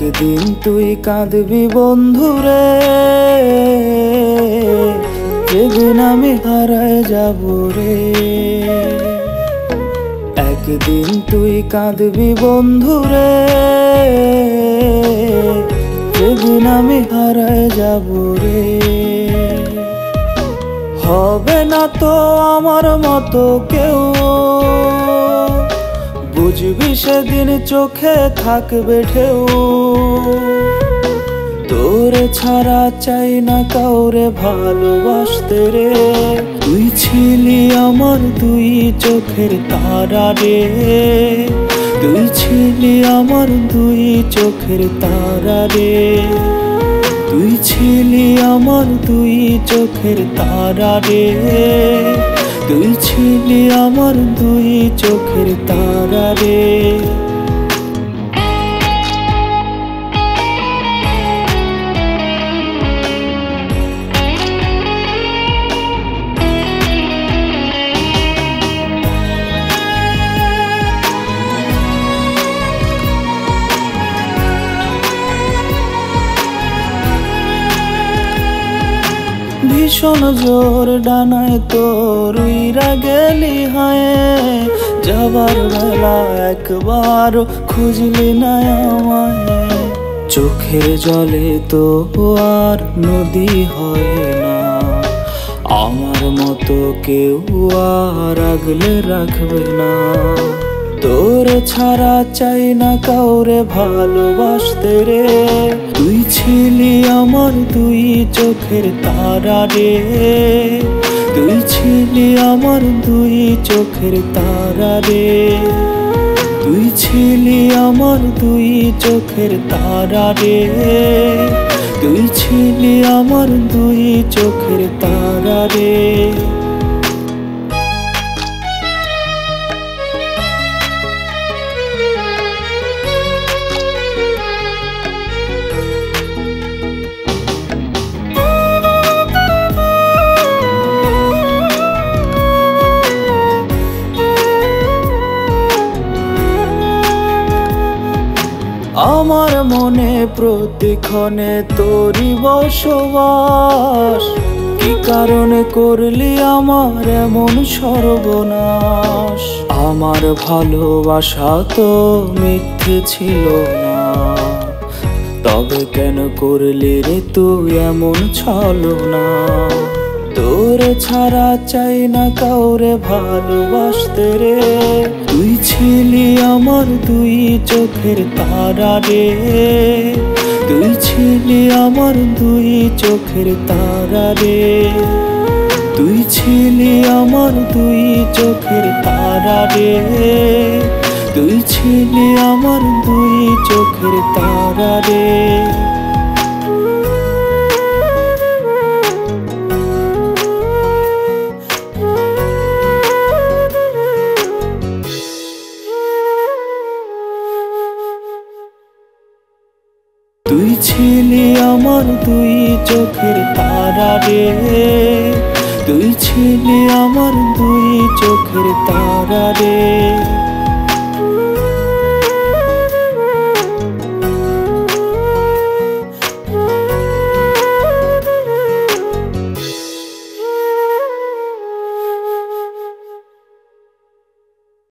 একদিন তুই কাঁদবি বন্ধুরে, যেদিন আমি হারায় যাব রে। একদিন তুই কাঁদবি বন্ধুরে, যেদিন আমি হারায় যাব রে। হবে না তো আমার মতো কেউ, বুঝবি সেদিন চোখে থাকবে ঢেউ। তোরে ছাড়া চাই না কাউরে ভালোবাসতে রে। তুই ছিলি আমার দুই চোখের তারা রে, তুই ছিলি আমার দুই চোখের তারা রে। তুই ছিলি আমার দুই চোখের তারা রে, তুই ছিলি আমার দুই চোখের তারা রে। ভীষণ জোর ডানায় তোর উইরা গেলি হায়, যাবার বেলা একবার খুঁজলি না আমায়। চোখের জলে তো আর নদী হয় না, আমার মতো কেউ আর আগলে রাখবে না। তোর ছাড়া চাই না কাউরে ভালোবাসতে রে। তুই ছিলি আমার দুই চোখের তারা রে, তুই ছিলি আমার দুই চোখের তারা রে। তুই ছিলি আমার দুই চোখের তারা রে, তুই ছিলি আমার দুই চোখের তারা রে। আমার মনে প্রতিক্ষণে তোরই বসবাস, কি কারণে করলি আমার এমন সর্বনাশ। আমার ভালোবাসা তো মিথ্যে ছিল না, তবে কেন করলি রে তুই এমন ছলনা। তোর ছাড়া চাই না কাউরে ভালোবাসতে রে। তুই ছিলি আমার দুই চোখের তারা রে, তুই ছিলি আমার দুই চোখের তারা রে। তুই ছিলি আমার দুই চোখের তারা রে, তুই ছিলি আমার দুই চোখের তারা রে। তুই ছিলি আমার দুই চোখের তারা রে, তুই ছিলি আমার দুই চোখের তারা রে।